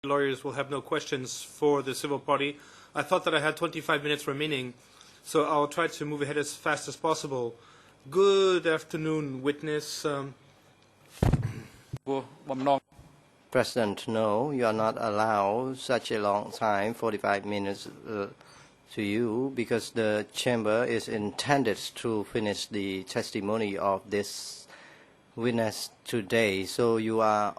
lawyers will have no questions for the civil party. I thought that I had 25 minutes remaining, so I'll try to move ahead as fast as possible. Good afternoon, witness. President, no, you are not allowed such a long time, 45 minutes to you, because the chamber is intended to finish the testimony of this witness today. So you are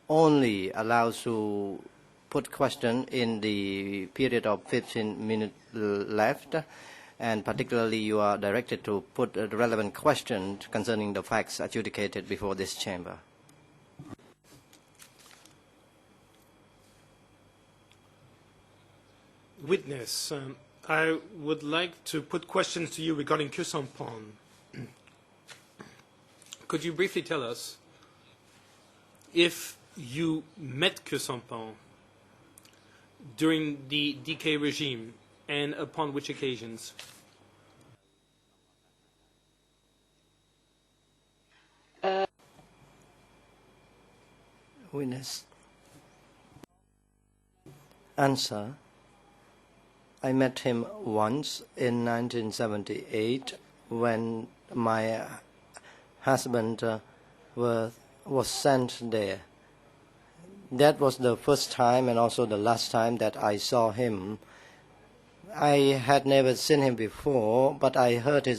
only allowed to put question in the period of 15 minutes left, and particularly you are directed to put a relevant question concerning the facts adjudicated before this chamber. Witness, I would like to put questions to you regarding Khieu Samphan. Could you briefly tell us if you met Khieu Samphan during the DK regime and upon which occasions? Witness. Answer. I met him once in 1978 when my husband was sent there. That was the first time and also the last time that I saw him. I had never seen him before, but I heard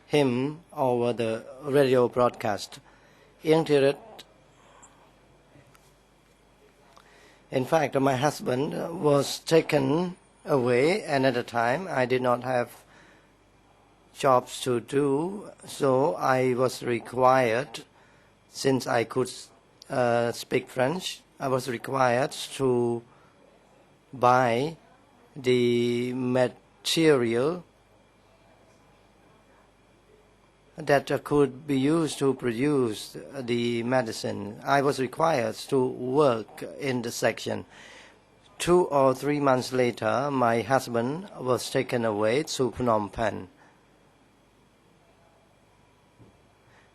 him over the radio broadcast. In fact, my husband was taken away, and at the time I did not have jobs to do, so I was required, since I could speak French, I was required to buy the material that could be used to produce the medicine. I was required to work in the section. 2 or 3 months later, my husband was taken away to Phnom Penh.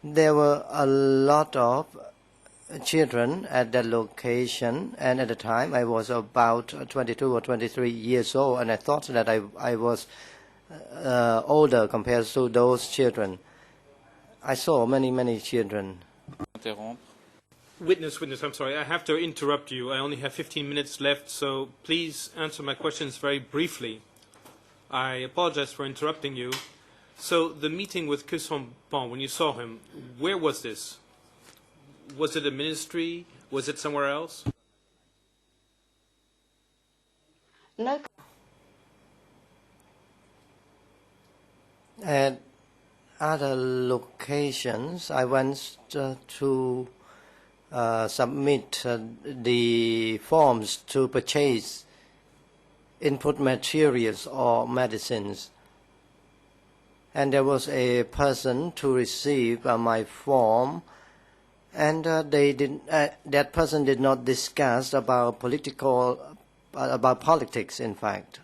There were a lot of children at that location, and at the time I was about 22 or 23 years old, and I thought that I was older compared to those children. I saw many children. Witness, I'm sorry, I have to interrupt you. I only have 15 minutes left, so please answer my questions very briefly. I apologize for interrupting you. So the meeting with Khieu Samphan, when you saw him, where was this? Was it a ministry? Was it somewhere else? No. At other locations, I went to submit the forms to purchase input materials or medicines. And there was a person to receive my form, and that person did not discuss about politics, in fact.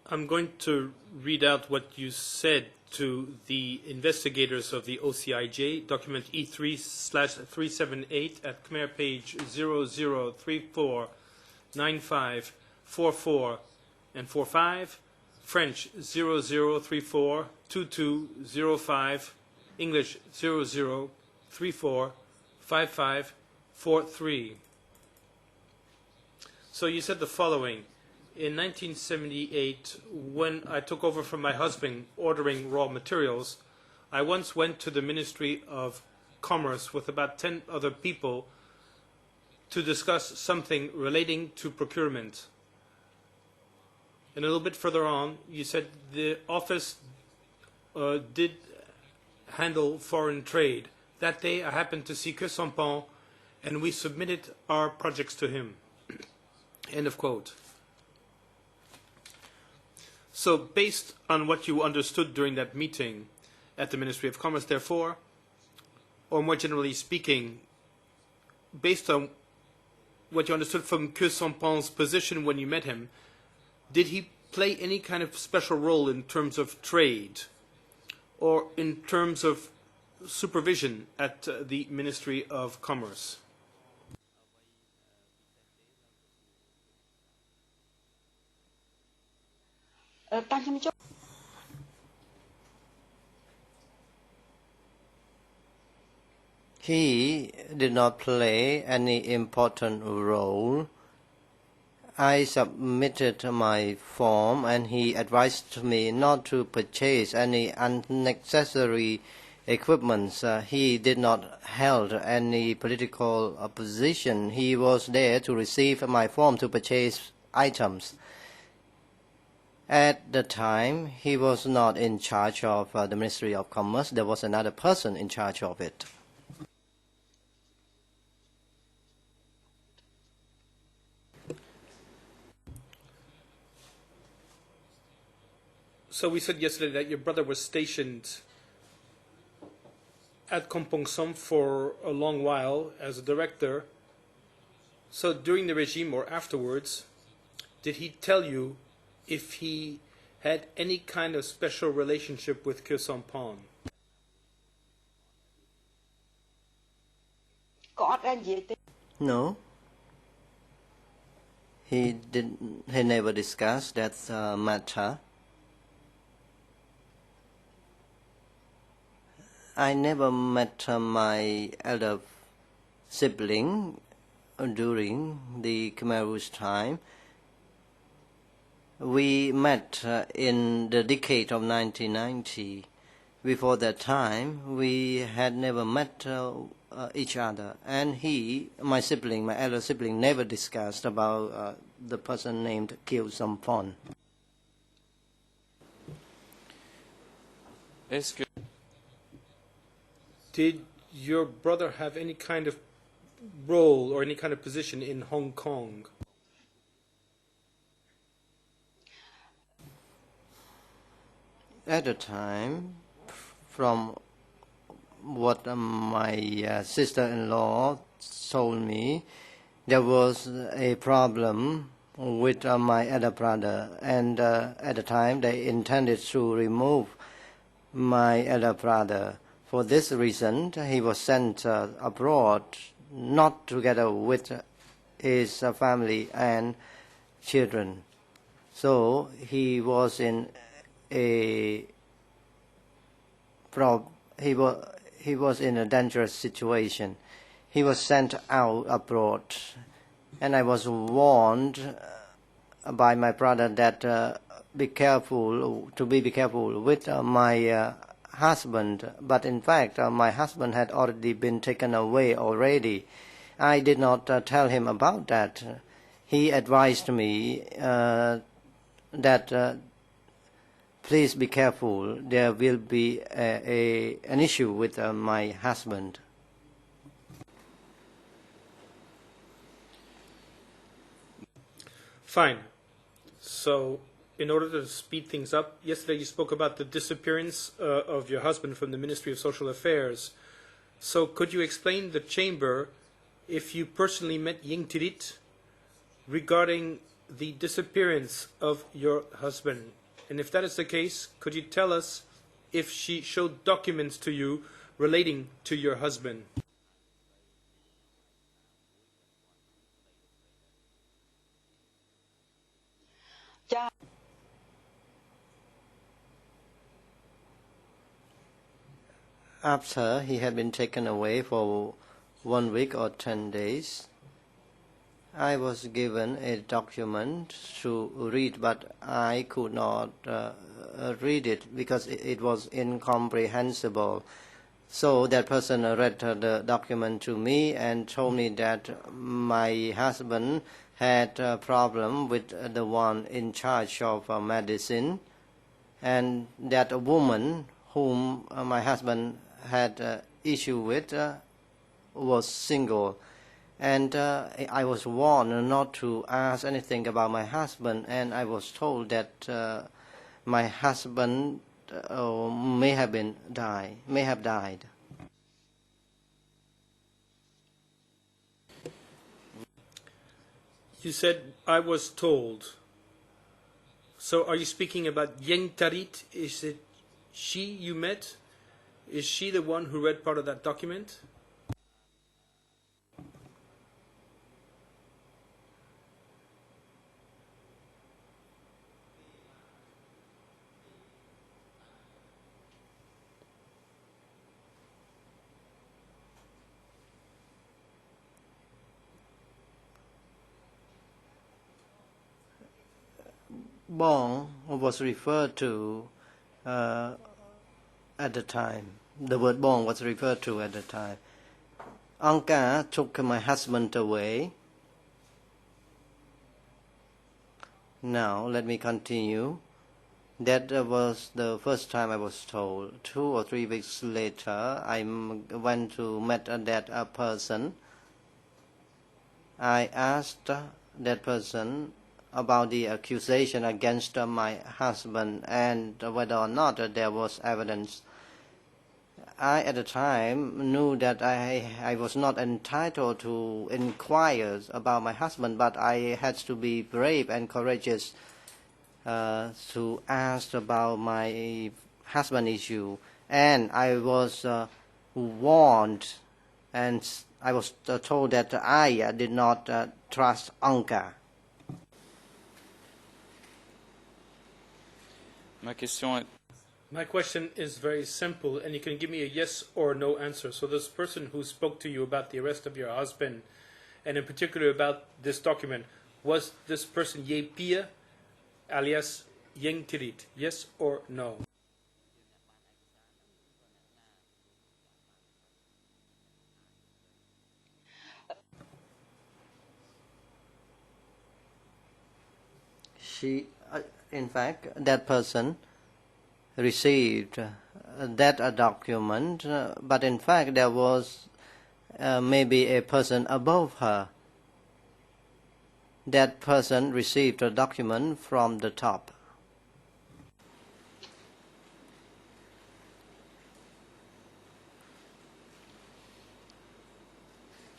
I'm going to read out what you said to the investigators of the OCIJ, document E3/378 at Khmer page 00349544 and 45, French 00342205, English 00345543. So you said the following. In 1978, when I took over from my husband ordering raw materials, I once went to the Ministry of Commerce with about 10 other people to discuss something relating to procurement. And a little bit further on, you said the office did handle foreign trade. That day, I happened to see Khieu Samphan, and we submitted our projects to him. End of quote. So based on what you understood during that meeting at the Ministry of Commerce, therefore, or more generally speaking, based on what you understood from Khieu Samphan's position when you met him, did he play any kind of special role in terms of trade or in terms of supervision at the Ministry of Commerce? He did not play any important role. I submitted my form and he advised me not to purchase any unnecessary equipment. He did not hold any political position. He was there to receive my form to purchase items. At the time, he was not in charge of the Ministry of Commerce. There was another person in charge of it. So we said yesterday that your brother was stationed at Kompong Som for a long while as a director. So during the regime or afterwards, did he tell you if he had any kind of special relationship with Khieu Samphan? No. He never discussed that matter. I never met my elder sibling during the Khmer Rouge time. We met in the decade of 1990. Before that time, we had never met each other. And he, my elder sibling, never discussed about the person named Khieu Samphan. Did your brother have any kind of role or any kind of position in Hong Kong? At the time, from what my sister-in-law told me, there was a problem with my elder brother, and at the time they intended to remove my elder brother. For this reason, he was sent abroad, not together with his family and children. So he was in a dangerous situation. He was sent out abroad, and I was warned by my brother that to be careful with my husband. But in fact, my husband had already been taken away already. I did not tell him about that. He advised me that please be careful. There will be an issue with my husband. Fine. So, in order to speed things up, yesterday you spoke about the disappearance of your husband from the Ministry of Social Affairs. So, could you explain the chamber if you personally met Ying Tirit regarding the disappearance of your husband? And if that is the case, could you tell us if she showed documents to you relating to your husband? After he had been taken away for 1 week or 10 days, I was given a document to read, but I could not read it because it was incomprehensible. So that person read the document to me and told me that my husband had a problem with the one in charge of medicine, and that a woman whom my husband had issue with was single. And I was warned not to ask anything about my husband, and I was told that my husband may have died. You said, I was told. So are you speaking about Yeng Tarit? Is it she you met? Is she the one who read part of that document? Bong was referred to at the time. The word Bong was referred to at the time. Anka took my husband away. Now, let me continue. That was the first time I was told. 2 or 3 weeks later, I went to meet that person. I asked that person about the accusation against my husband and whether or not there was evidence. I, at the time, knew that I was not entitled to inquire about my husband, but I had to be brave and courageous to ask about my husband issue. And I was warned, and I was told that I did not trust Anka. My question is very simple, and you can give me a yes or no answer. So this person who spoke to you about the arrest of your husband, and in particular about this document, was this person Ye Pia, alias Yeng Tirit? Yes or no? She, in fact, that person received that document, but in fact there was maybe a person above her. That person received a document from the top.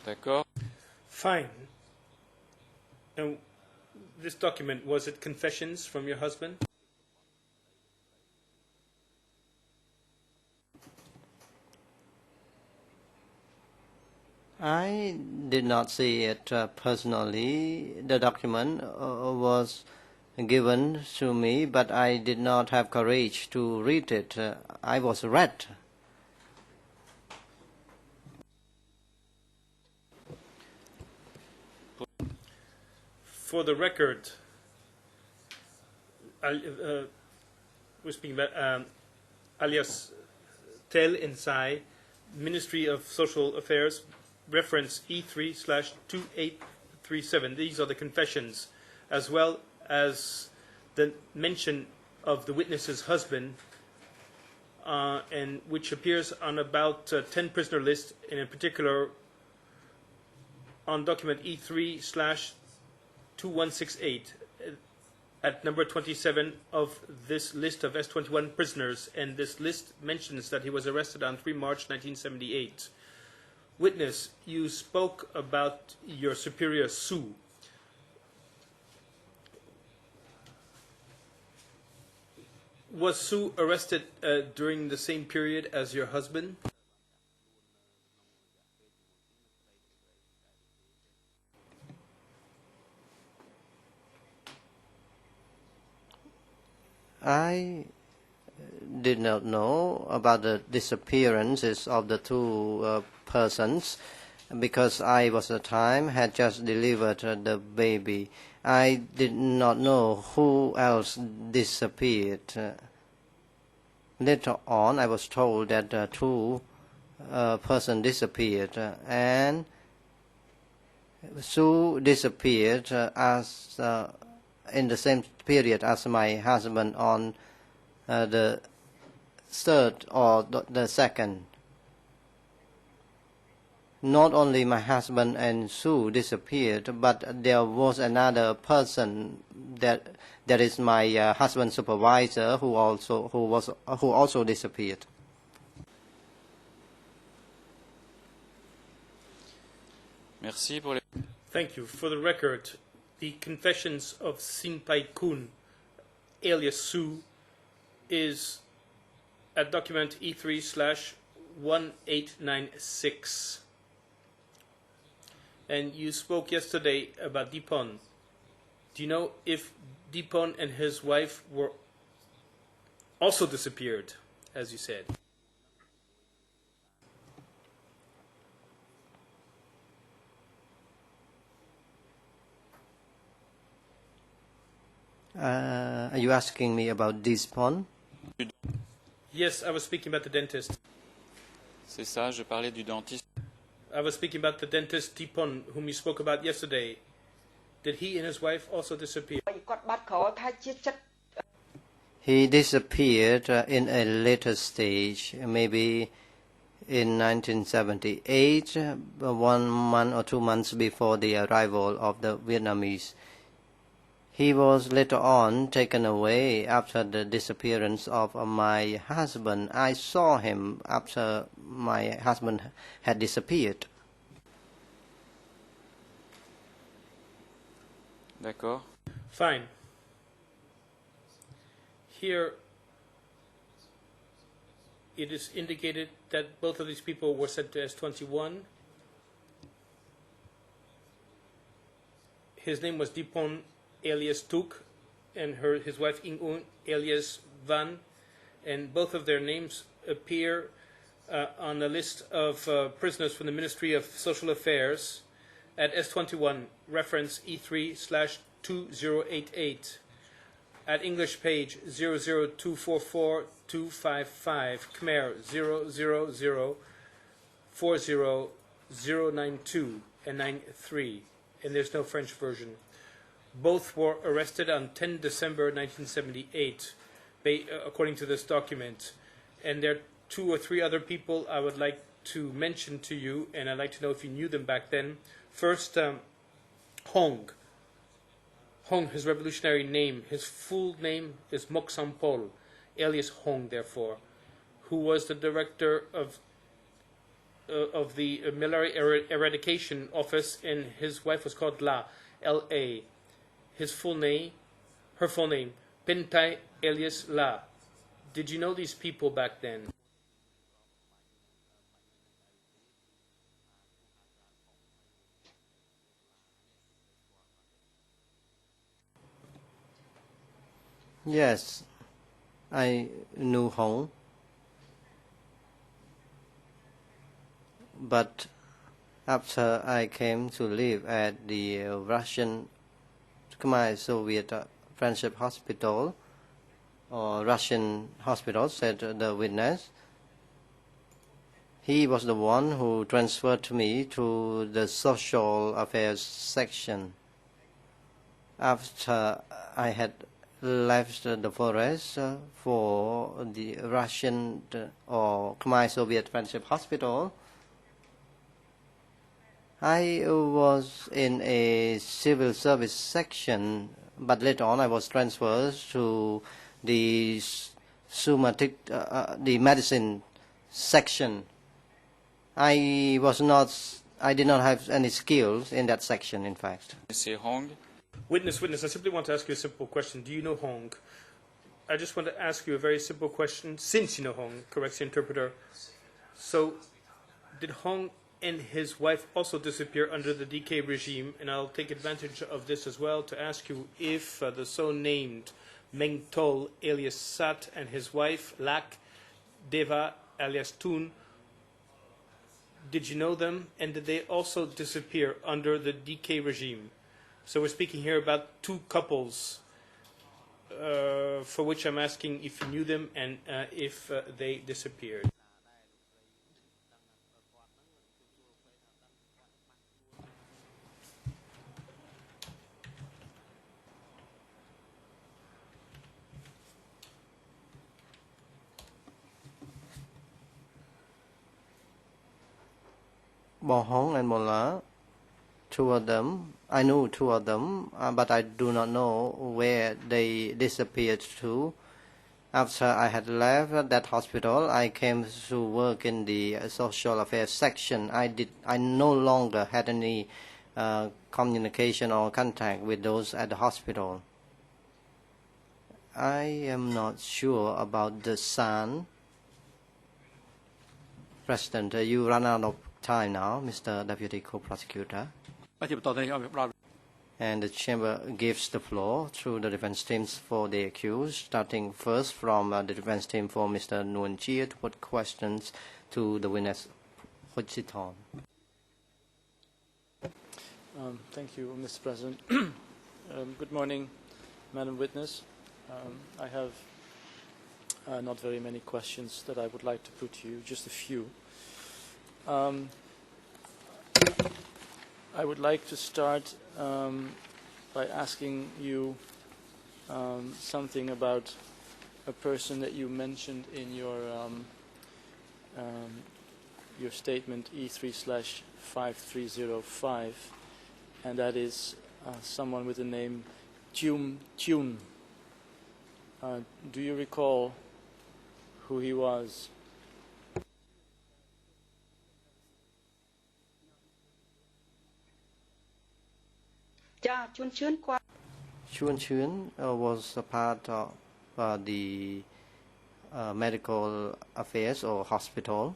D'accord. Fine. And this document, was it confessions from your husband? I did not see it personally. The document was given to me, but I did not have courage to read it. I was read. For the record, we're speaking about alias Tel Insai, Ministry of Social Affairs, reference E3/2837. These are the confessions, as well as the mention of the witness's husband, and which appears on about 10 prisoner lists, and in particular on document E3/2168 at number 27 of this list of S21 prisoners, and this list mentions that he was arrested on 3 March 1978. Witness, you spoke about your superior Sue. Was Sue arrested during the same period as your husband? I did not know about the disappearances of the two persons because I was at the time had just delivered the baby. I did not know who else disappeared. Later on, I was told that two persons disappeared, and Sue disappeared as in the same period as my husband on the 3rd or the 2nd. Not only my husband and Sue disappeared, but there was another person that is my husband's supervisor who also disappeared. Merci pour les... Thank you. For the record, the confessions of Sin Pai Kun, alias Sue, is at document E3/2168 1896. And you spoke yesterday about Dipon. Do you know if Dipon and his wife were also disappeared, as you said? Are you asking me about this pond? Yes, I was speaking about the dentist. C'est ça, je parlais du dentiste. I was speaking about the dentist Dipon, whom you spoke about yesterday. Did he and his wife also disappear? He disappeared in a later stage, maybe in 1978, 1 month or 2 months before the arrival of the Vietnamese. He was later on taken away after the disappearance of my husband. I saw him after my husband had disappeared. D'accord. Fine. Here, it is indicated that both of these people were sent to S21. His name was Dipon alias Tuk, and his wife Ingun alias Van, and both of their names appear on a list of prisoners from the Ministry of Social Affairs at S21, reference E3/2088, at English page 00244-255, Khmer 000-40092 and 93, and there's no French version. Both were arrested on 10 December 1978, according to this document. And there are 2 or 3 other people I would like to mention to you, and I'd like to know if you knew them back then. First, Hong. Hong, his revolutionary name, his full name is Mok Sampol, alias Hong, therefore, who was the director of the Malaria Eradication Office, and his wife was called La, L-A. Her full name, Pentai alias La. Did you know these people back then? Yes, I knew Hong, but after I came to live at the Russian Khmer Soviet Friendship Hospital, or Russian hospital, said the witness, he was the one who transferred me to the social affairs section. After I had left the forest for the Russian or Khmer Soviet Friendship Hospital, I was in a civil service section, but later on I was transferred to the the medicine section. I did not have any skills in that section, in fact. C'est Hong. Witness, I simply want to ask you a simple question. Do you know Hong? I just want to ask you a very simple question, since you know Hong, corrects the interpreter. So, did Hong and his wife also disappear under the DK regime? And I'll take advantage of this as well to ask you if the so-named Meng Tol alias Sat and his wife Lak Deva alias Tun, did you know them, and did they also disappear under the DK regime? So we're speaking here about 2 couples for which I'm asking if you knew them and if they disappeared. Bo Hong and Mola, 2 of them, I knew 2 of them, but I do not know where they disappeared to. After I had left that hospital, I came to work in the social affairs section. I no longer had any communication or contact with those at the hospital. I am not sure about the son. President, you run out of time now, Mr. Deputy Co-Prosecutor. បាទជាបន្តទៅនេះឲ្យផ្ដល់ And the chamber gives the floor to the defense teams for the accused, starting first from the defense team for Mr. Nguyen Chia to put questions to the witness, Hochiton. Thank you, Mr. President. Good morning, Madam Witness. I have not very many questions that I would like to put to you, just a few. I would like to start by asking you something about a person that you mentioned in your statement E3/5305, and that is someone with the name Tune. Do you recall who he was? Chuan Chun was a part of the medical affairs or hospital.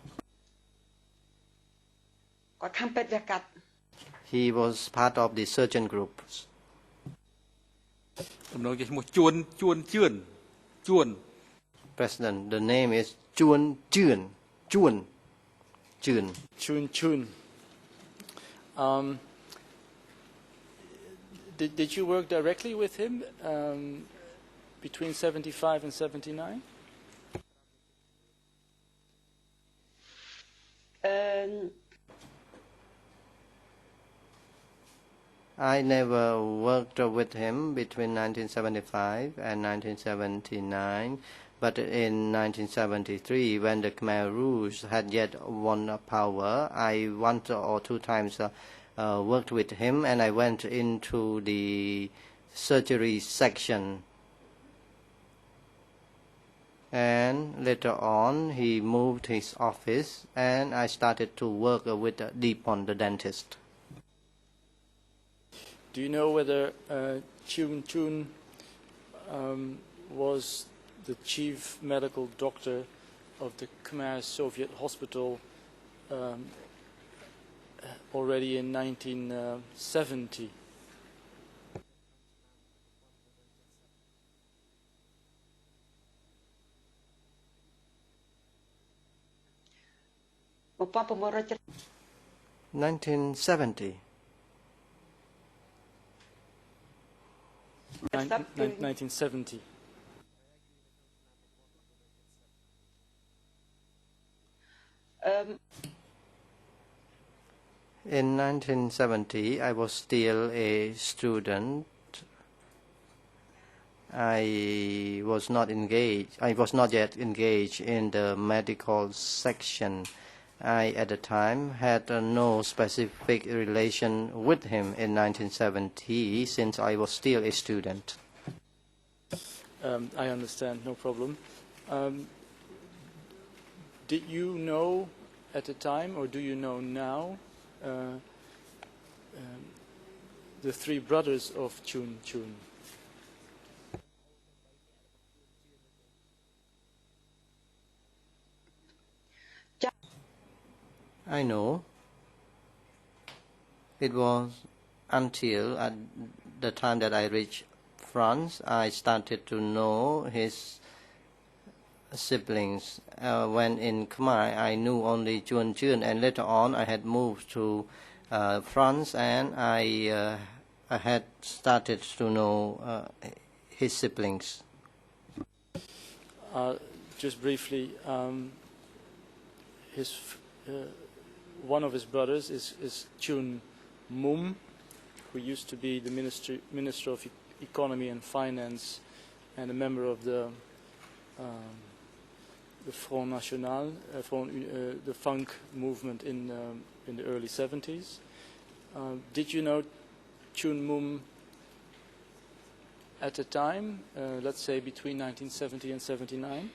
He was part of the surgeon group. ទំនងជាឈ្មោះជួន President, the name is Chuan Chun. Chun. Chun. Did you work directly with him between 75 and 79? I never worked with him between 1975 and 1979, but in 1973, when the Khmer Rouge had yet won power, I once or two times worked with him, and I went into the surgery section. And later on, he moved his office, and I started to work with Deepon, the dentist. Do you know whether Chun was the chief medical doctor of the Khmer Soviet hospital already in 1970? In 1970. 1970. In 1970, I was still a student. I was not yet engaged in the medical section. I, at the time, had no specific relation with him in 1970 since I was still a student. I understand, no problem. Did you know at the time, or do you know now, the three brothers of Chun? I know. It was until at the time that I reached France, I started to know his siblings. When in Khmer, I knew only Chuan Chun, and later on I had moved to France, and I had started to know his siblings. Just briefly, one of his brothers is Chun Mum, who used to be the Minister of Economy and Finance and a member of the Front National, the funk movement in the early 70s. Did you know Chun Mum at the time, let's say between 1970 and 79?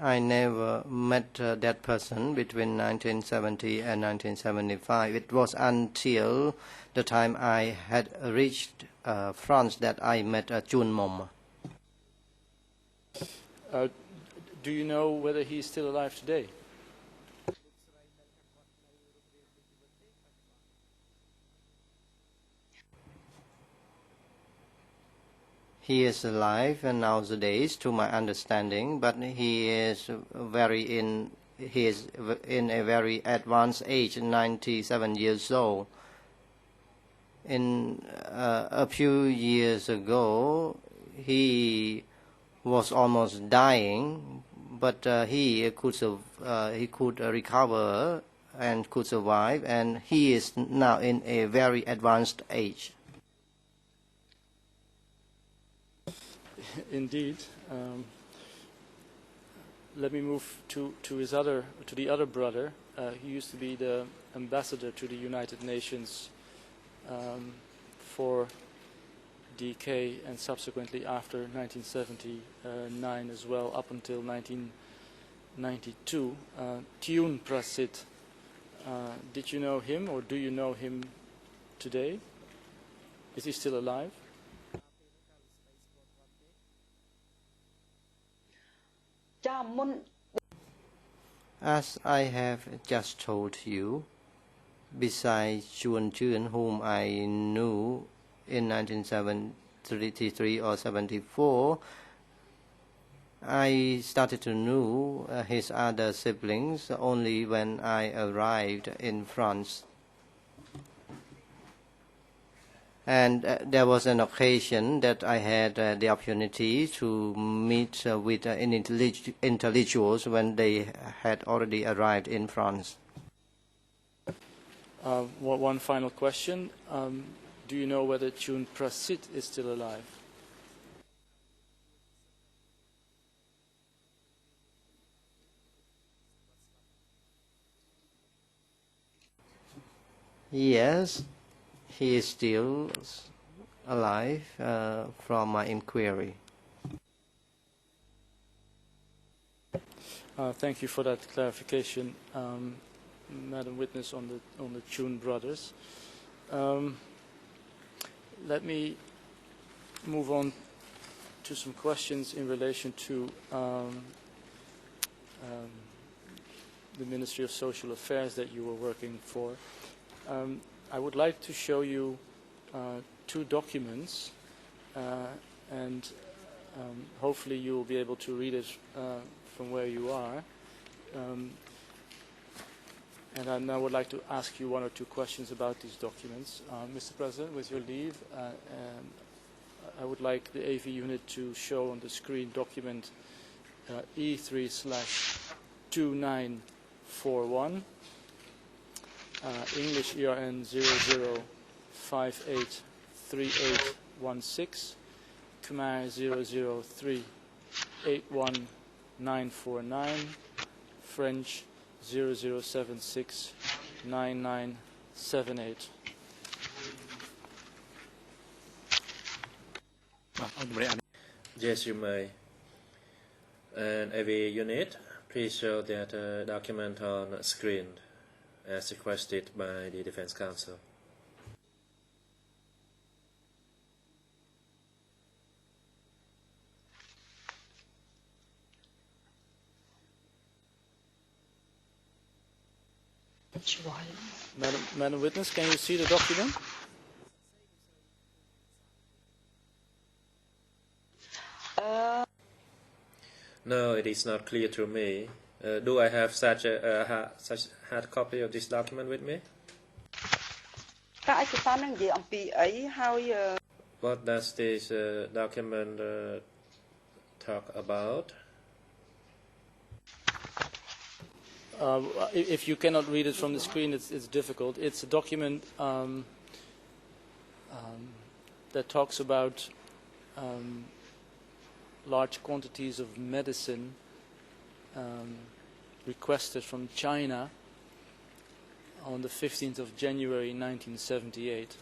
I never met that person between 1970 and 1975. It was until the time I had reached France that I met Chun Mom. Do you know whether he is still alive today? He is alive nowadays, to my understanding, but he is in a very advanced age, 97 years old. In a few years ago, he was almost dying, but he could recover and could survive, and he is now in a very advanced age. Indeed. Let me move to the other brother. He used to be the ambassador to the United Nations for DK and subsequently after 1979 as well, up until 1992. Tune Prasit. Did you know him, or do you know him today? Is he still alive? As I have just told you, besides Chuan Chun, whom I knew in 1973 or 74, I started to know his other siblings only when I arrived in France. And there was an occasion that I had the opportunity to meet with intellectuals when they had already arrived in France. One final question. Do you know whether Chun Prasit is still alive? Yes, he is still alive from my inquiry. Thank you for that clarification, Madam Witness, on the Chun brothers. Let me move on to some questions in relation to the Ministry of Social Affairs that you were working for. I would like to show you two documents, and hopefully you will be able to read it from where you are. And I now would like to ask you one or two questions about these documents. Mr. President, with your leave, I would like the AV unit to show on the screen document E3/2941, English ERN 00583816, Khmer 003819949, French 00769978. Yes, you may. And every unit, please show that document on screen as requested by the Defense Council. Madam Witness, can you see the document? No, it is not clear to me. Do I have such a hard copy of this document with me? What does this document talk about? If you cannot read it from the screen, it's difficult. It's a document that talks about large quantities of medicine requested from China on the 15th of January 1978.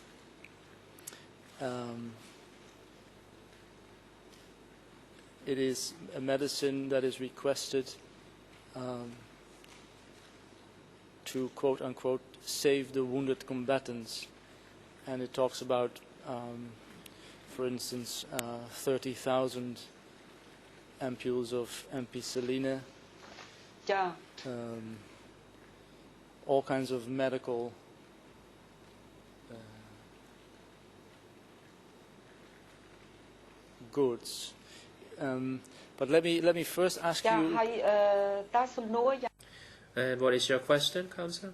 it is a medicine that is requested to quote-unquote save the wounded combatants. And it talks about, for instance, 30,000 ampules of ampicilline, all kinds of medical goods. But let me first ask you. And what is your question, Councillor?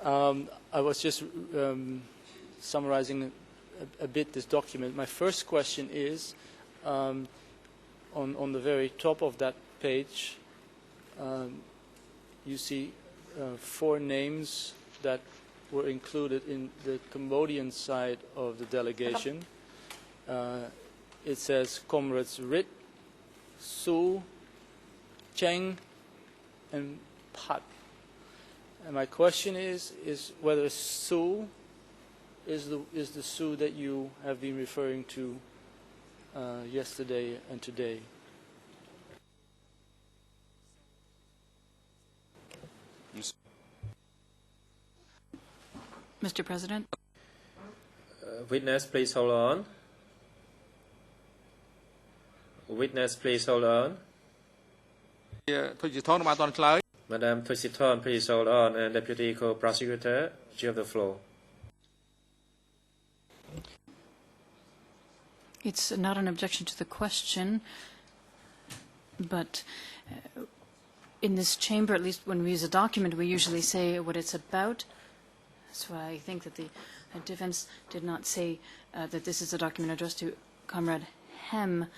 I was just summarizing a bit this document. My first question is, on the very top of that page, you see 4 names that were included in the Cambodian side of the delegation. It says Comrades Rit, Su, Cheng, and Pat. And my question is whether Su is the Su that you have been referring to yesterday and today. Mr. President. Witness, please hold on. Witness, please hold on. Madam Thusiton, please hold on. And Deputy Co-Prosecutor, you have the floor. It's not an objection to the question, but in this chamber, at least when we use a document, we usually say what it's about. So I think that the defense did not say that this is a document addressed to Comrade Hem.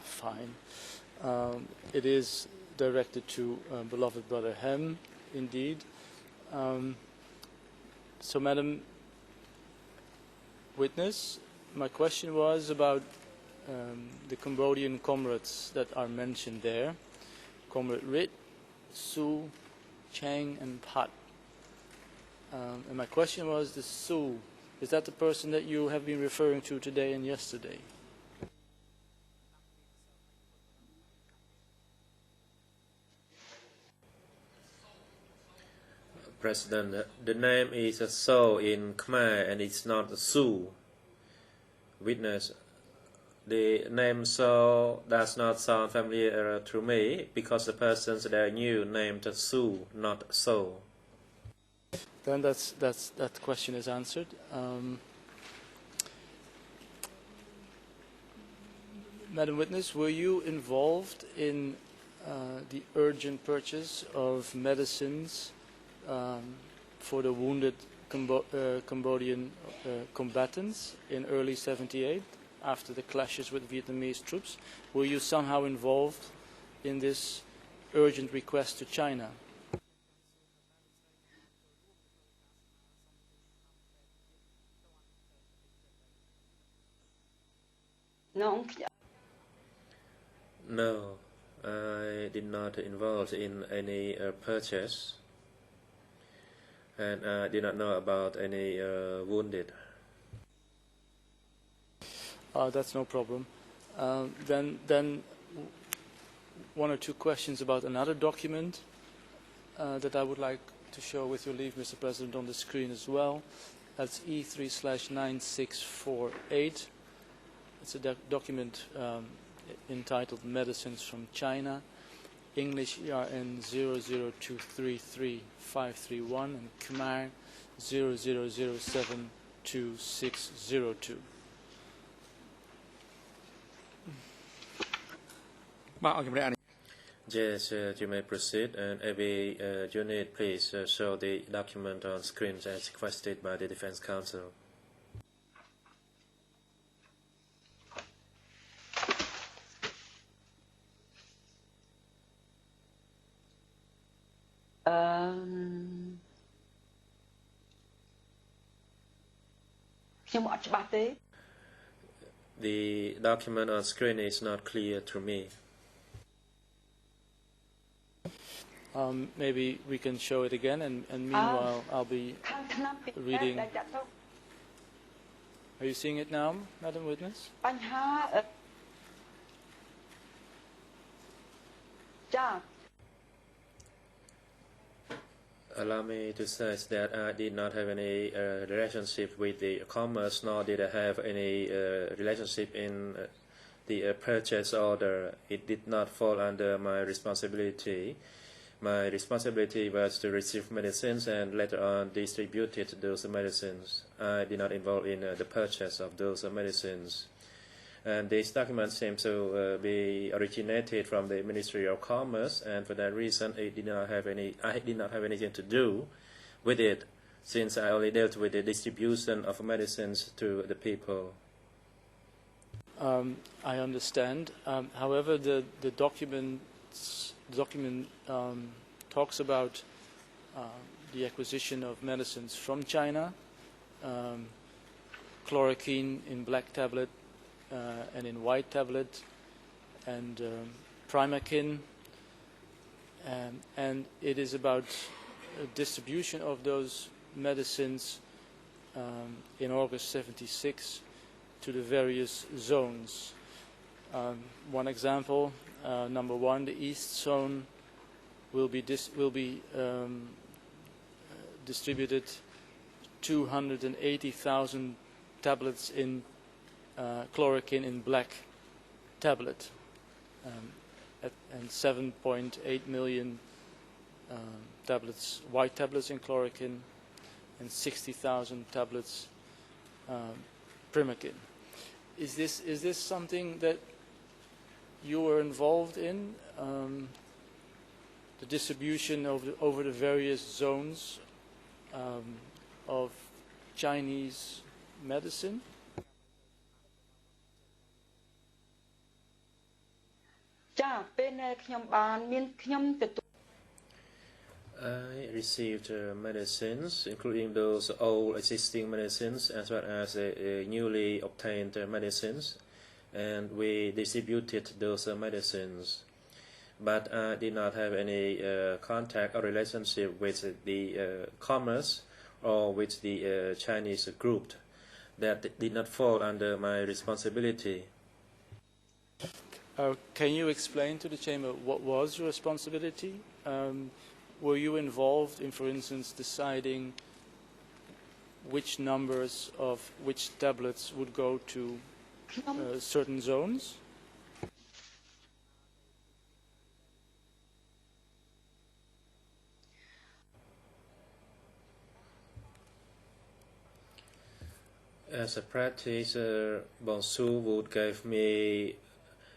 Fine. It is directed to beloved brother Hem, indeed. So, Madam Witness, my question was about the Cambodian comrades that are mentioned there. Comrade Rit, Su, Chang, and Pat. And my question was, the Su, is that the person that you have been referring to today and yesterday? President, the name is a So in Khmer and it's not a Su. Witness, the name So does not sound familiar to me because the persons there knew named Su, not So. Then that question is answered. Madam Witness, were you involved in the urgent purchase of medicines for the wounded Cambodian combatants in early '78 after the clashes with Vietnamese troops? Were you somehow involved in this urgent request to China? No, I did not involve in any purchase. And I did not know about any wounded. That's no problem. Then one or two questions about another document that I would like to show, with your leave, Mr. President, on the screen as well. That's E3/9648. It's a document entitled Medicines from China. English ERN 00233-531 and Khmer 00072602. Yes, you may proceed. And every unit, please show the document on screen as requested by the Defense Counsel. The document on screen is not clear to me. Maybe we can show it again, and meanwhile I'll be reading Are you seeing it now, Madam Witness? បញ្ហាចា Allow me to say that I did not have any relationship with the commerce, nor did I have any relationship in the purchase order. It did not fall under my responsibility. My responsibility was to receive medicines and later on distributed those medicines. I did not involve in the purchase of those medicines. And this document seems to be originated from the Ministry of Commerce, and for that reason, I did not have anything to do with it, since I only dealt with the distribution of medicines to the people. I understand. However, the document talks about the acquisition of medicines from China, chloroquine in black tablet and in white tablet, and Primakin, and it is about distribution of those medicines in August 76 to the various zones. One example, number one, the East Zone will be distributed 280,000 tablets in chloroquine in black tablet, and 7.8 million tablets, white tablets in chloroquine, and 60,000 tablets Primakin. Is this something that you were involved in? The distribution over the various zones of Chinese medicine? I received medicines, including those old existing medicines as well as newly obtained medicines, and we distributed those medicines. But I did not have any contact or relationship with the commerce or with the Chinese group. That did not fall under my responsibility. Can you explain to the Chamber what was your responsibility? Were you involved in, for instance, deciding which numbers of which tablets would go to certain zones? As a practice, Bonsu would give me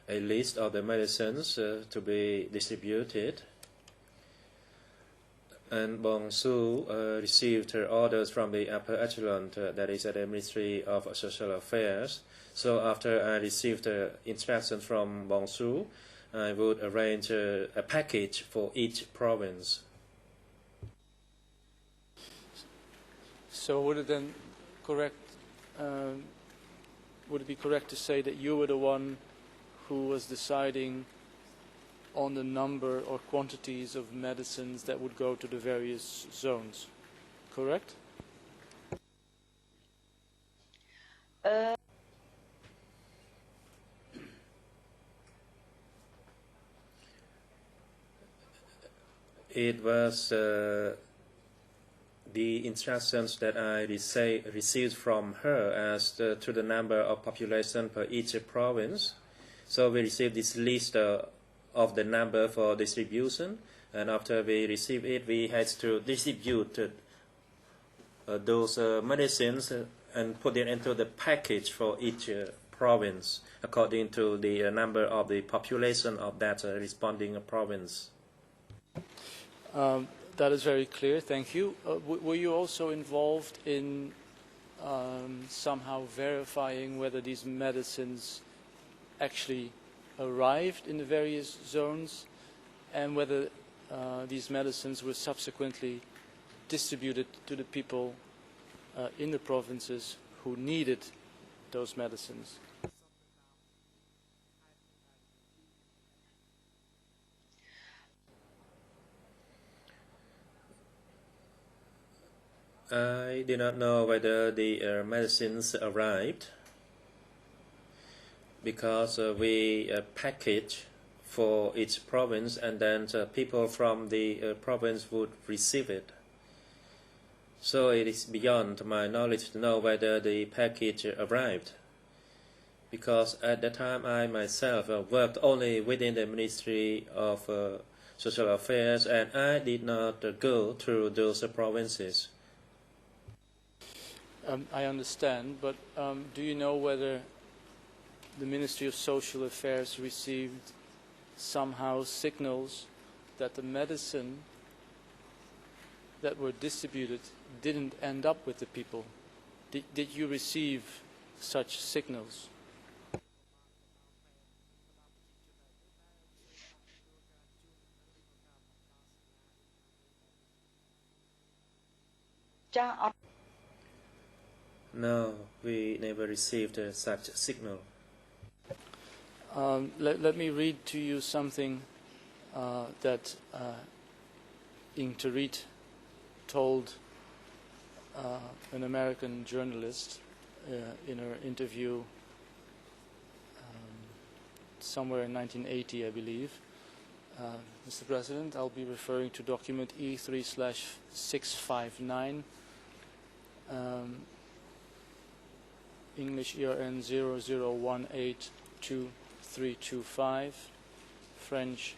a list of the medicines to be distributed. And Bonsu received orders from the upper echelon, that is at the Ministry of Social Affairs. So after I received instructions from Bonsu, I would arrange a package for each province. So would it then would it be correct to say that you were the one who was deciding on the number or quantities of medicines that would go to the various zones, correct? It was the instructions that I received from her as to the number of population per each province. So we received this list of the number for distribution, and after we received it, we had to distribute those medicines and put it into the package for each province according to the number of the population of that responding province. That is very clear, thank you. Were you also involved in somehow verifying whether these medicines actually arrived in the various zones and whether these medicines were subsequently distributed to the people in the provinces who needed those medicines? I do not know whether the medicines arrived because we package for each province, and then people from the province would receive it. So it is beyond my knowledge to know whether the package arrived, because at that time I myself worked only within the Ministry of Social Affairs, and I did not go through those provinces. I understand, but do you know whether the Ministry of Social Affairs received somehow signals that the medicine that were distributed didn't end up with the people? Did you receive such signals? No, we never received such signal. Let me read to you something that Ingrid told an American journalist in her interview somewhere in 1980, I believe. Mr. President, I'll be referring to document E3/659, English ERN 00182325, French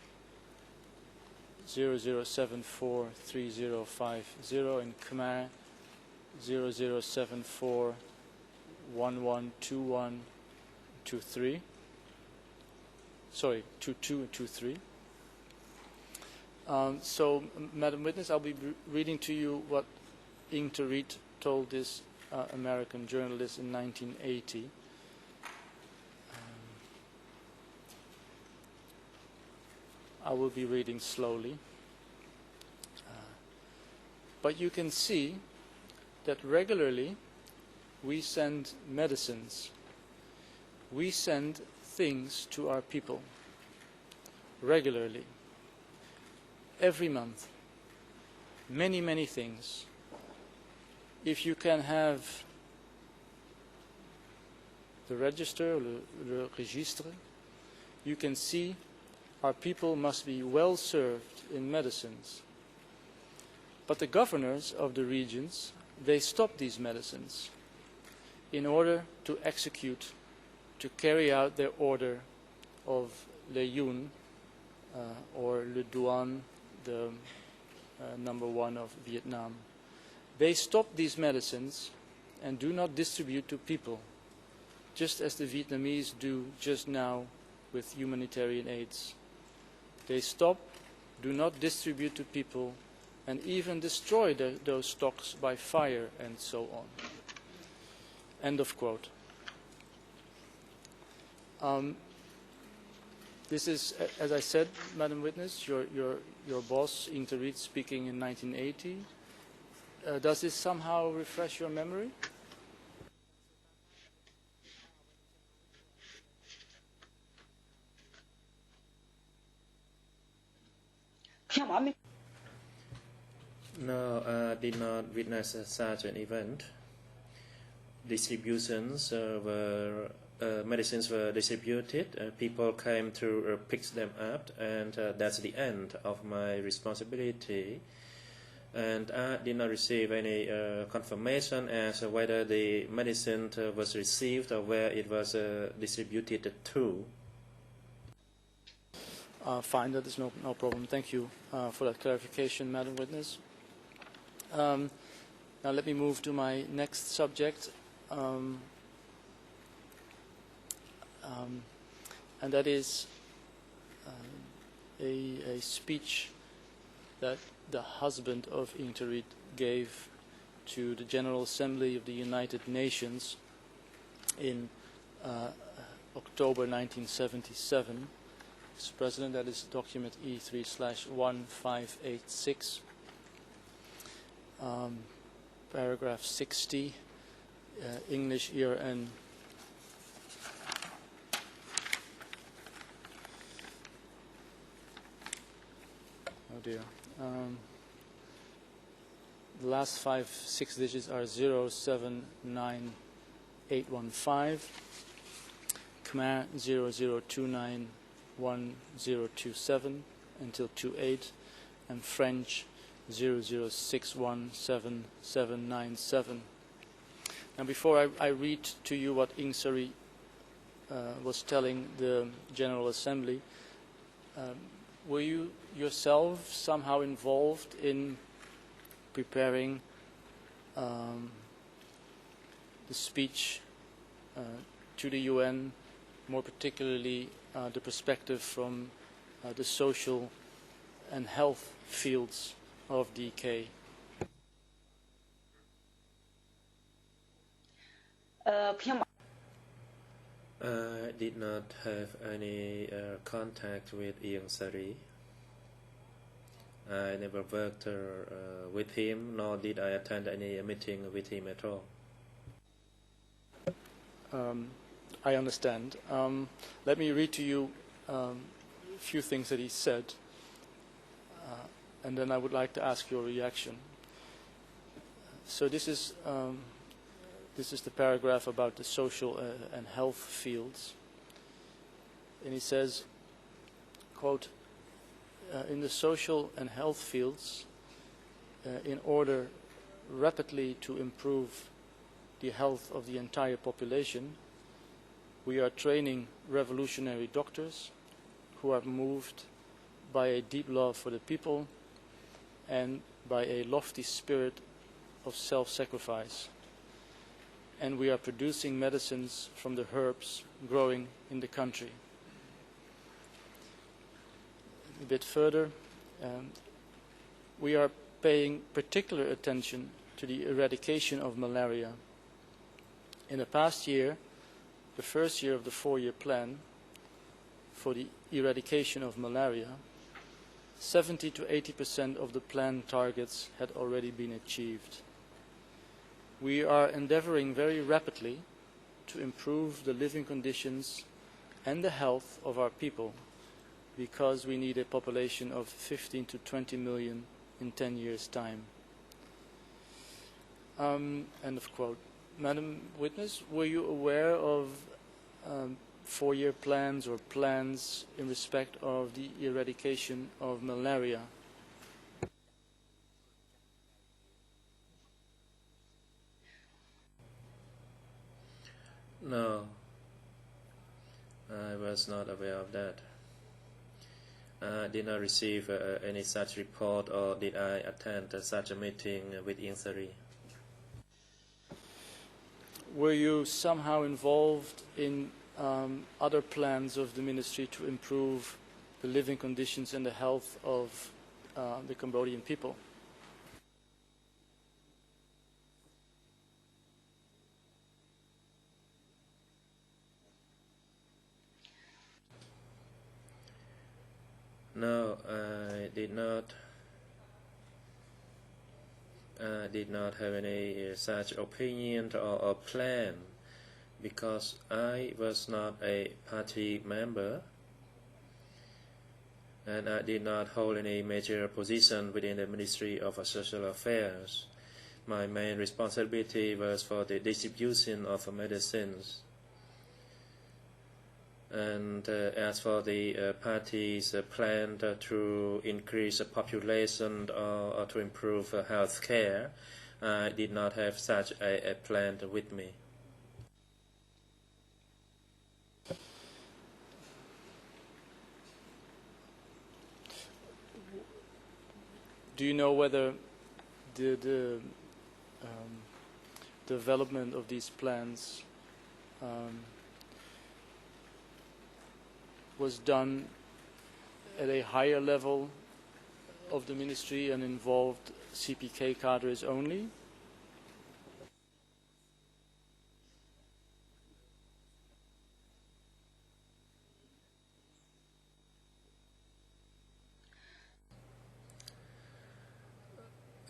00743050, and Khmer 0074112123. Sorry, 22 and 23. So, Madam Witness, I'll be reading to you what Ingrid told this American journalist in 1980. I will be reading slowly. But you can see that regularly we send medicines. We send things to our people. Regularly. Every month. Many, many things. If you can have the register, le registre, you can see our people must be well served in medicines. But the governors of the regions, they stop these medicines in order to execute, to carry out their order of Le Yun, or Le Duan, the #1 of Vietnam. They stop these medicines and do not distribute to people, just as the Vietnamese do just now with humanitarian aids. They stop, do not distribute to people, and even destroy those stocks by fire and so on. End of quote. This is, as I said, Madam Witness, your boss, Ingrid, speaking in 1980. Does this somehow refresh your memory? No, I did not witness such an event. Distributions medicines were distributed. People came to pick them up, and that's the end of my responsibility. And I did not receive any confirmation as to whether the medicine was received or where it was distributed to. Fine, that is no problem. Thank you for that clarification, Madam Witness. Now let me move to my next subject, and that is a speech that the husband of Ingrid gave to the General Assembly of the United Nations in October 1977. Mr. President, that is document E3/1586, paragraph 60, English ERN The last 6 digits are 079815. Khmer 00291027 until 28, and French 00617797. Now, before I read to you what Ieng Sary was telling the General Assembly, were you yourself somehow involved in preparing the speech to the UN, more particularly the perspective from the social and health fields of DK? I did not have any contact with Ieng Sary. I never worked with him, nor did I attend any meeting with him at all. I understand. Let me read to you a few things that he said, and then I would like to ask your reaction. So this is the paragraph about the social and health fields. And he says, quote, in the social and health fields, in order rapidly to improve the health of the entire population, we are training revolutionary doctors who are moved by a deep love for the people and by a lofty spirit of self-sacrifice. And we are producing medicines from the herbs growing in the country. A bit further, we are paying particular attention to the eradication of malaria. In the past year, the first year of the 4-year plan for the eradication of malaria, 70 to 80% of the plan targets had already been achieved. We are endeavoring very rapidly to improve the living conditions and the health of our people, because we need a population of 15 to 20 million in 10 years' time. End of quote. Madam Witness, were you aware of 4-year plans or plans in respect of the eradication of malaria? No, I was not aware of that. I did not receive any such report, or did I attend such a meeting with Ieng Sary. Were you somehow involved in other plans of the ministry to improve the living conditions and the health of the Cambodian people? No, I did not. I did not have any such opinion or plan, because I was not a party member, and I did not hold any major position within the Ministry of Social Affairs. My main responsibility was for the distribution of medicines. And as for the party's plan to increase the population or to improve health care, I did not have such a plan with me. Do you know whether the development of these plans was done at a higher level of the ministry and involved CPK cadres only?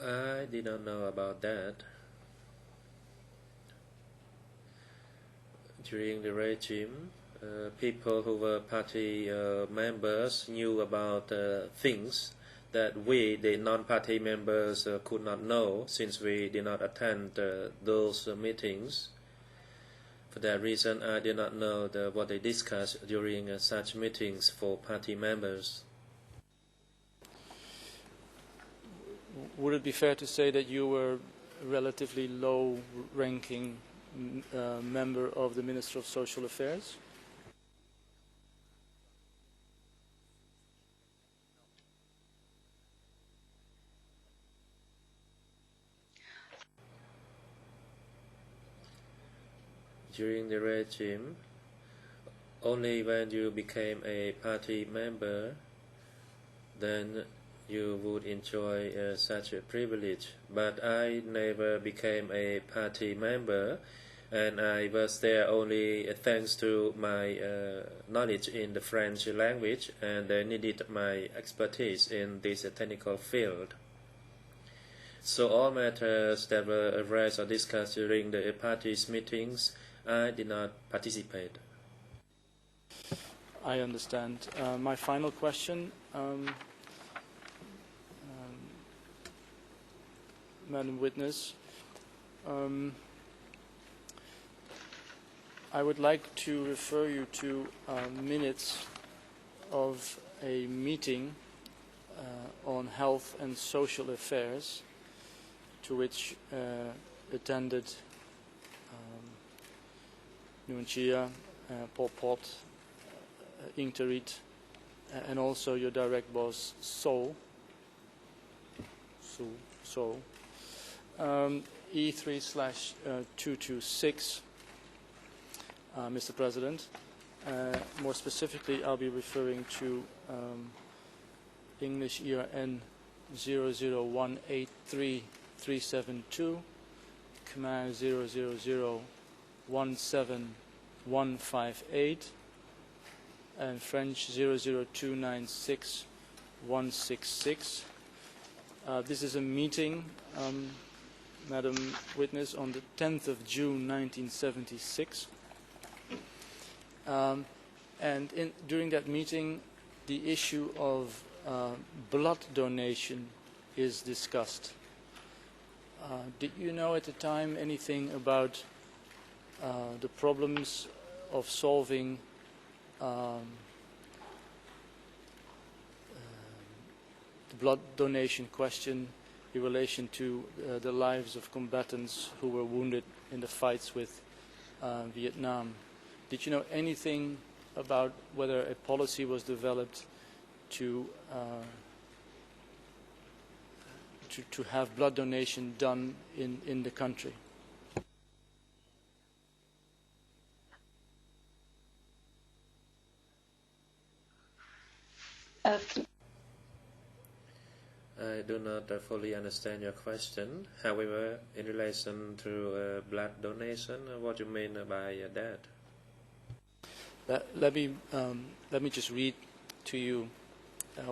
I did not know about that. During the regime, people who were party members knew about things that we, the non-party members, could not know since we did not attend those meetings. For that reason, I did not know what they discussed during such meetings for party members. Would it be fair to say that you were a relatively low-ranking member of the Ministry of Social Affairs? During the regime, only when you became a party member, then you would enjoy such a privilege. But I never became a party member, and I was there only thanks to my knowledge in the French language, and they needed my expertise in this technical field. So all matters that were raised or discussed during the party's meetings, I did not participate. I understand. My final question, Madam Witness, I would like to refer you to minutes of a meeting on health and social affairs to which attended Nguyen Chia, Pol Pot, Ieng Tarit, and also your direct boss, So, E3/226, Mr. President. More specifically, I'll be referring to English ERN 00183-372, Khmer 000-17158, and French 00296-166. This is a meeting, Madam Witness, on the 10th of June 1976. And during that meeting, the issue of blood donation is discussed. Did you know at the time anything about the problems of solving the blood donation question in relation to the lives of combatants who were wounded in the fights with Vietnam? Did you know anything about whether a policy was developed to have blood donation done in the country? I do not fully understand your question. However, in relation to blood donation, what do you mean by that? Let me just read to you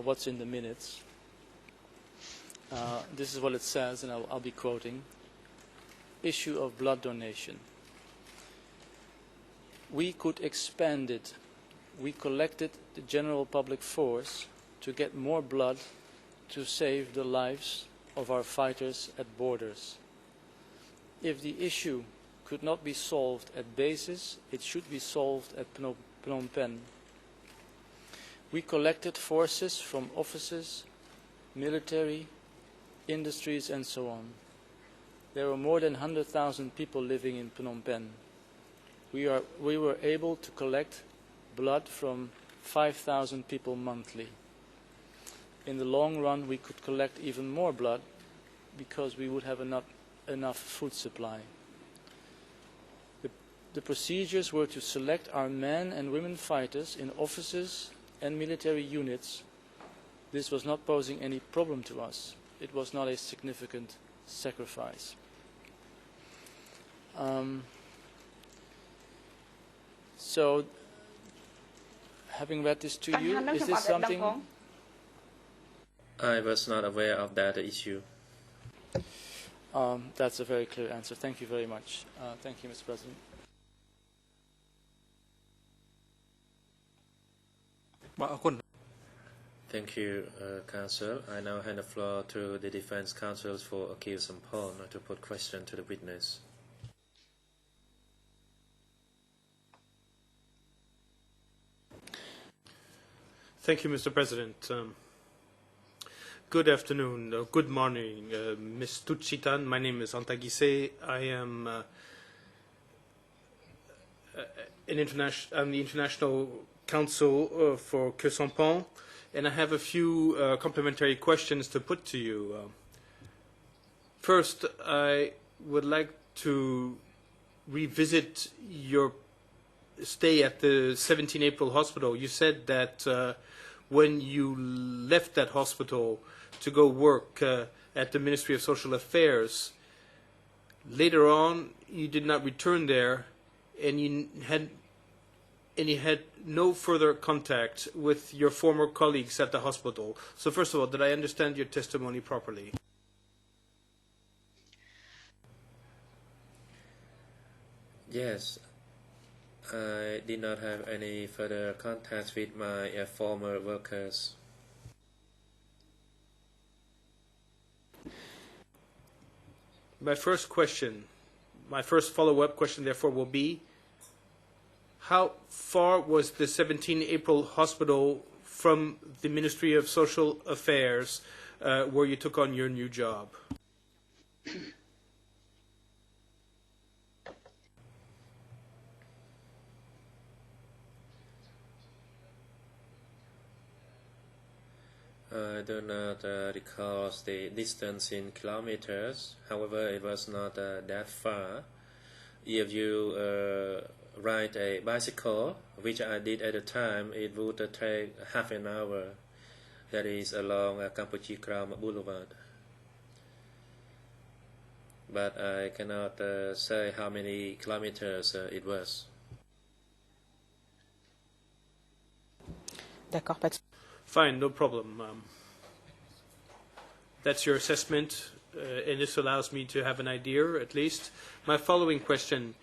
what's in the minutes. This is what it says, and I'll be quoting. Issue of blood donation. We could expand it. We collected the general public force to get more blood to save the lives of our fighters at borders. If the issue could not be solved at bases, it should be solved at Phnom Penh. We collected forces from offices, military, industries, and so on. There were more than 100,000 people living in Phnom Penh. We were able to collect blood from 5,000 people monthly. In the long run, we could collect even more blood because we would have enough food supply. The procedures were to select our men and women fighters in offices and military units. This was not posing any problem to us. It was not a significant sacrifice. So, having read this to you, is this something... I was not aware of that issue. That's a very clear answer. Thank you very much. Thank you, Mr. President. Thank you, Counsel. I now hand the floor to the defense counsel for accused Sampon to put question to the witness. Thank you, Mr. President. Good afternoon, good morning, Ms. Tutsitan. My name is Antagise. I am I'm the International Counsel for Que Sampon, and I have a few complementary questions to put to you. First, I would like to revisit your stay at the 17 April hospital. You said that when you left that hospital to go work at the Ministry of Social Affairs, later on you did not return there, and you had no further contact with your former colleagues at the hospital. So first of all, did I understand your testimony properly? Yes, I did not have any further contact with my former workers. My first follow-up question, therefore, will be, how far was the 17 April hospital from the Ministry of Social Affairs where you took on your new job? I do not recall the distance in kilometers. However, it was not that far. If you ride a bicycle, which I did at the time, it would take half an hour. That is along Cambodia Kram Boulevard. But I cannot say how many kilometers it was. D'accord. Fine, no problem. That's your assessment, and this allows me to have an idea, at least. My following question,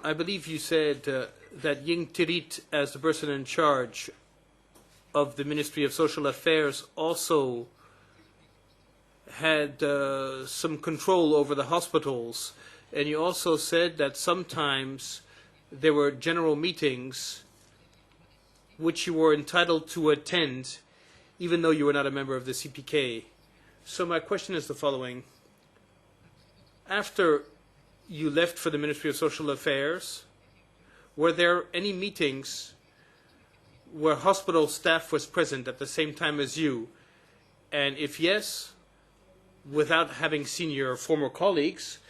I believe you said that Ying Tirit, as the person in charge of the Ministry of Social Affairs, also had some control over the hospitals, and you also said that sometimes there were general meetings which you were entitled to attend, even though you were not a member of the CPK. So my question is the following. After you left for the Ministry of Social Affairs, were there any meetings where hospital staff was present at the same time as you? And if yes, without having seen your former colleagues,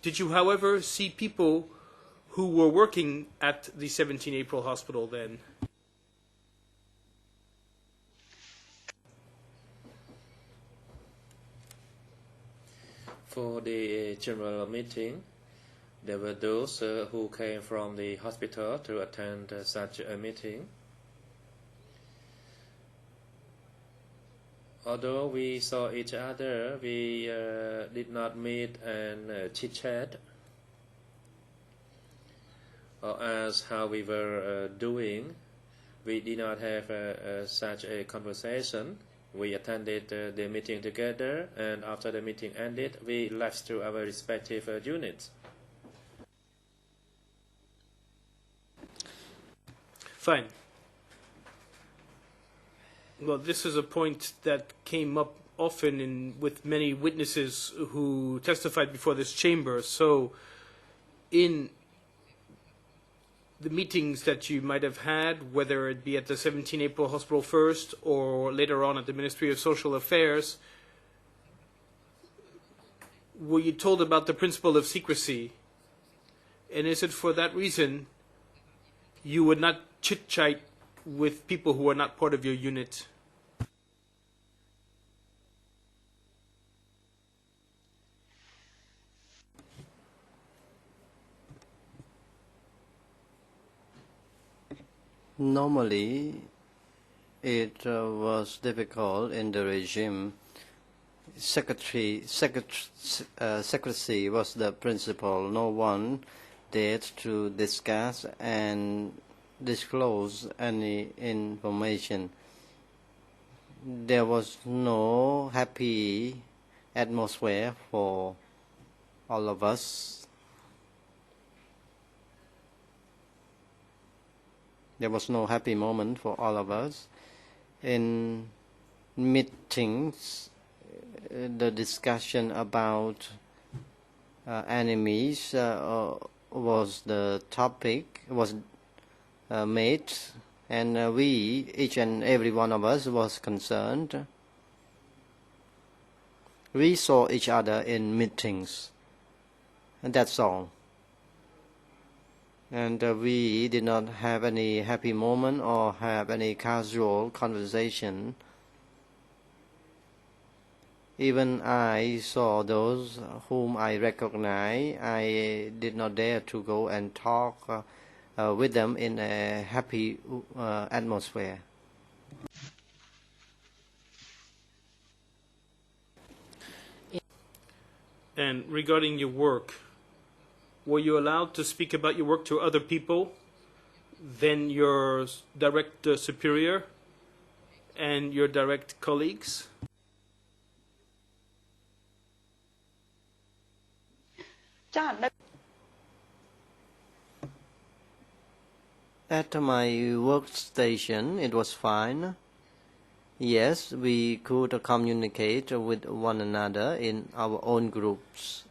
did you, however, see people who were working at the 17 April hospital then? For the general meeting, there were those who came from the hospital to attend such a meeting. Although we saw each other, we did not meet and chit-chat or ask how we were doing. We did not have such a conversation. We attended the meeting together, and after the meeting ended, we left to our respective units. Fine. Well, this is a point that came up often with many witnesses who testified before this chamber. So, in the meetings that you might have had, whether it be at the 17 April Hospital first or later on at the Ministry of Social Affairs, were you told about the principle of secrecy? And is it for that reason you would not chit-chat with people who are not part of your unit? Normally, it was difficult in the regime. Secrecy was the principle. No one dared to discuss and disclose any information. there was no happy atmosphere for all of us. There was no happy moment for all of us. In meetings, the discussion about enemies was the topic, was made, and we, each and every one of us, was concerned. We saw each other in meetings, and that's all. And we did not have any happy moment or have any casual conversation. Even I saw those whom I recognize. I did not dare to go and talk with them in a happy atmosphere. And regarding your work, were you allowed to speak about your work to other people than your direct superior and your direct colleagues? At my workstation, it was fine. Yes, we could communicate with one another in our own groups.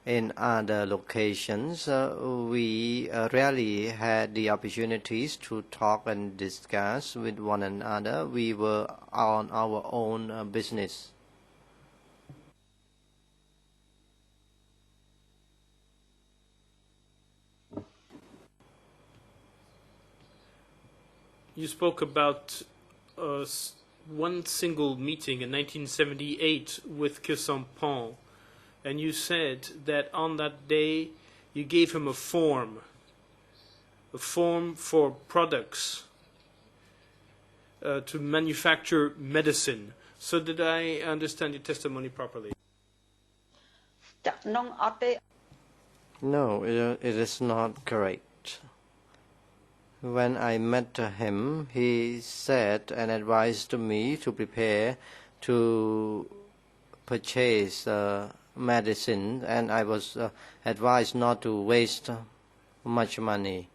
In other locations, we rarely had the opportunities to talk and discuss with one another. We were on our own business. You spoke about one single meeting in 1978 with Kisampan, and you said that on that day you gave him a form for products to manufacture medicine. So did I understand your testimony properly? No, it is not correct. When I met him, he said and advised me to prepare to purchase medicine, and I was advised not to waste much money.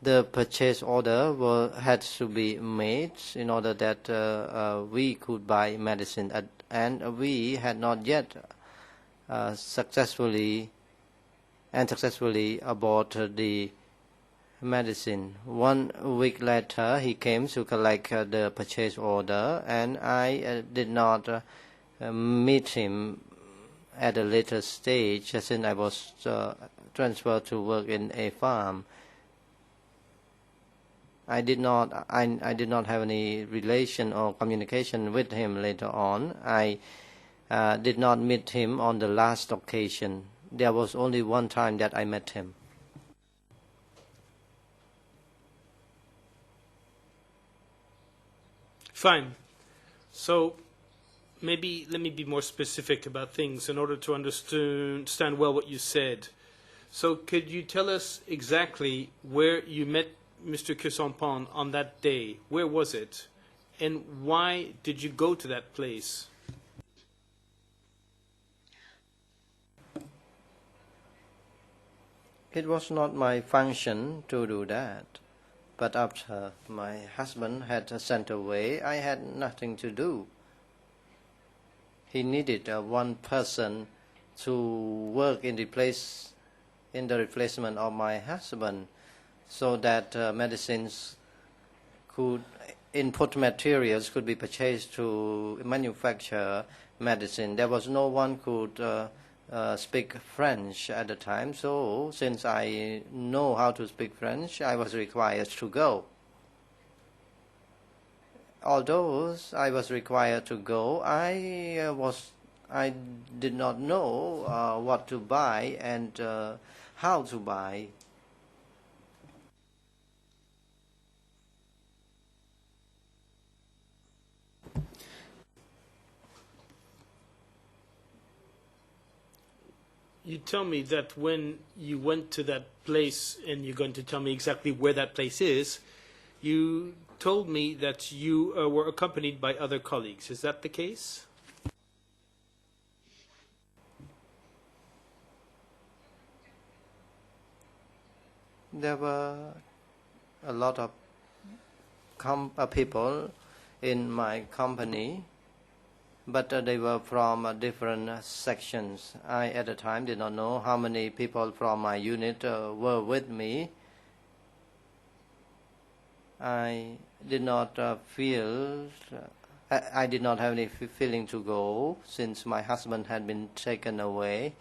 The purchase order had to be made in order that we could buy medicine, and we had not yet successfully bought the medicine. 1 week later, he came to collect the purchase order, and I did not meet him at a later stage since I was transferred to work in a farm. I did not have any relation or communication with him later on. I did not meet him on the last occasion. There was only one time that I met him. Fine. So maybe let me be more specific about things in order to understand well what you said. So could you tell us exactly where you met Mr. Kisampan on that day? Where was it? And why did you go to that place? It was not my function to do that. But after my husband had sent away, I had nothing to do. He needed one person to work in the replacement of my husband, so that medicines input materials could be purchased to manufacture medicine. There was no one could speak French at the time, so since I know how to speak French, I was required to go. Although I was required to go, I did not know what to buy and how to buy. You tell me that when you went to that place, and you're going to tell me exactly where that place is, you told me that you were accompanied by other colleagues. Is that the case? There were a lot of people in my company, but they were from different sections. I, at the time, did not know how many people from my unit were with me. I did not feel, I did not have any feeling to go since my husband had been taken away.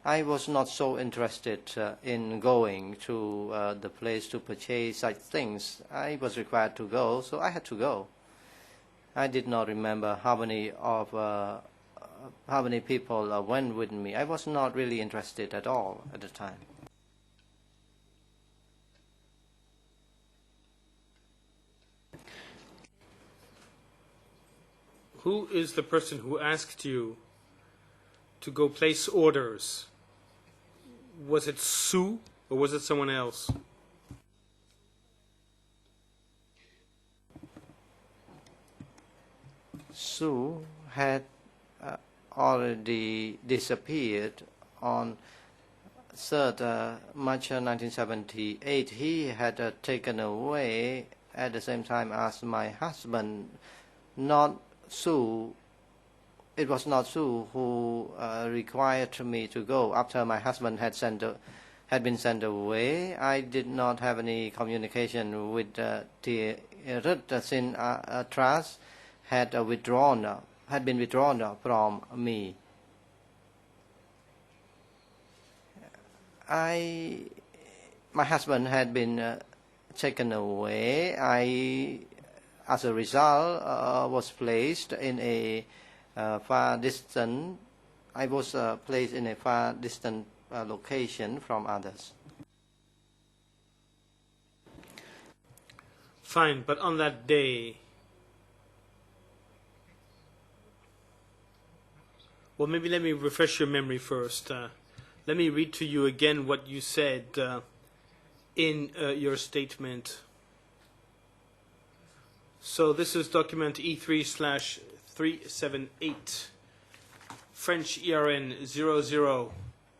I was not so interested in going to the place to purchase such things. I was required to go, so I had to go. I did not remember how many people went with me. I was not really interested at all at the time. Who is the person who asked you to go place orders? Was it Sue or was it someone else? Sue had already disappeared on 3rd March 1978. He had taken away at the same time as my husband. Not Sue. It was not Sue who required me to go after my husband had been sent away. I did not have any communication with Tirut since trust had been withdrawn from me. My husband had been taken away. As a result, was placed in a far distant. I was placed in a far distant location from others. Fine, but on that day, well, maybe let me refresh your memory first. Let me read to you again what you said in your statement. So this is document E3/378, French ERN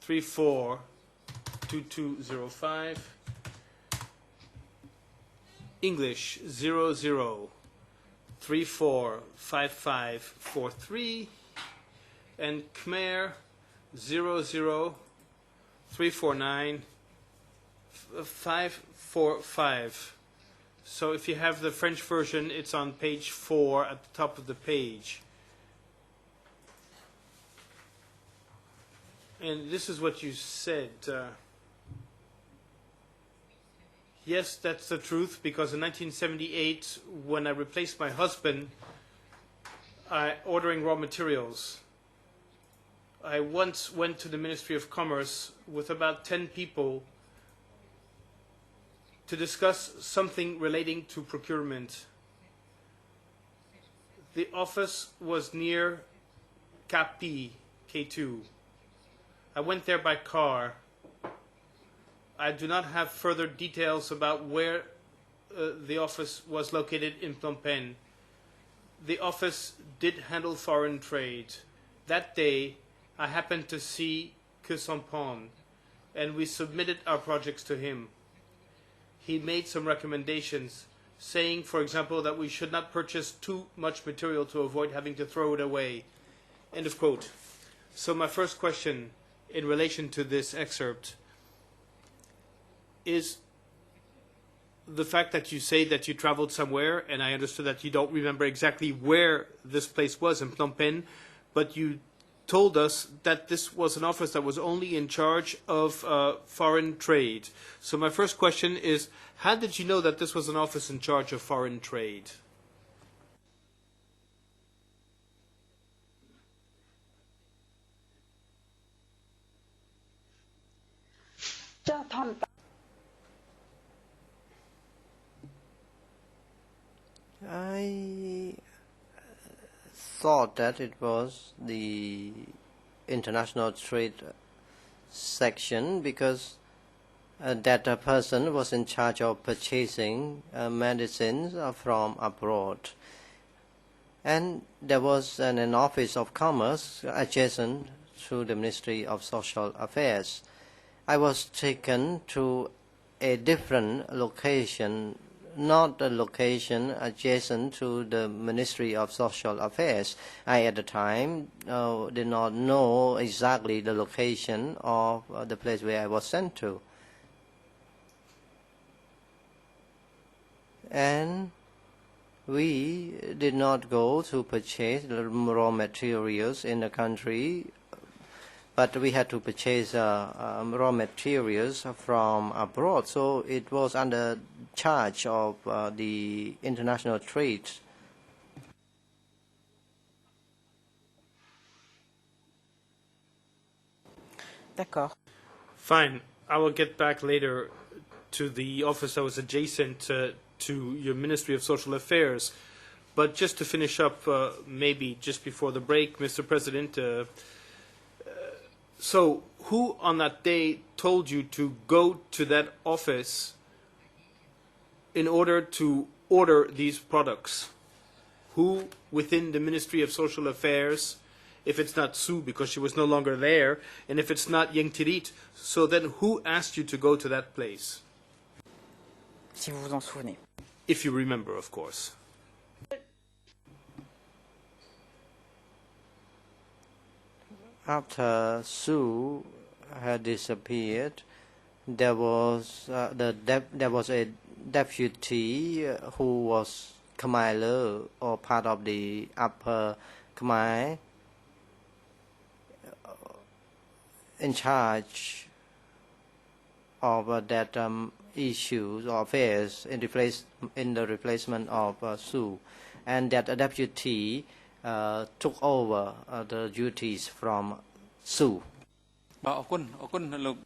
00342205, English 00345543, and Khmer 00349-545. So if you have the French version, it's on page 4 at the top of the page. And this is what you said. Yes, that's the truth, because in 1978, when I replaced my husband, ordering raw materials, I once went to the Ministry of Commerce with about 10 people to discuss something relating to procurement. The office was near Capi, K2. I went there by car. I do not have further details about where the office was located in Phnom Penh. The office did handle foreign trade. That day, I happened to see Kusampon, and we submitted our projects to him. He made some recommendations, saying, for example, that we should not purchase too much material to avoid having to throw it away. End of quote. So my first question in relation to this excerpt is the fact that you say that you traveled somewhere, and I understood that you don't remember exactly where this place was in Phnom Penh, but you told us that this was an office that was only in charge of foreign trade. So my first question is, how did you know that this was an office in charge of foreign trade? I thought that it was the International Trade section because that person was in charge of purchasing medicines from abroad. And there was an office of commerce adjacent to the Ministry of Social Affairs. I was taken to a different location, not a location adjacent to the Ministry of Social Affairs. I, at the time, did not know exactly the location of the place where I was sent to. And we did not go to purchase the raw materials in the country, but we had to purchase raw materials from abroad. So it was under charge of the international trade. D'accord. Fine. I will get back later to the office that was adjacent to your Ministry of Social Affairs. But just to finish up, maybe just before the break, Mr. President, so who on that day told you to go to that office in order to order these products? Who within the Ministry of Social Affairs, if it's not Sue because she was no longer there, and if it's not Yang Tirit, so then who asked you to go to that place? Si vous vous en souvenez. If you remember, of course. After Sue had disappeared, there was there was a deputy who was Khmer or part of the upper Khmer in charge of that issues or affairs in the replacement of Sue, and that deputy took over the duties from Sue. បាទអរគុណលោក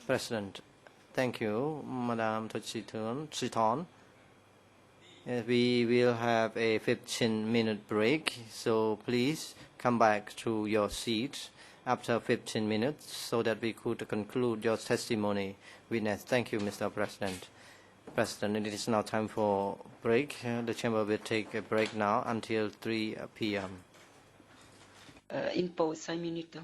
President, thank you, Madam Thuchithorn. We will have a 15-minute break, so please come back to your seat after 15 minutes so that we could conclude your testimony. Witness, thank you, Mr. President. President, it is now time for break. The chamber will take a break now until 3 p.m. Une pause, 5 minutes.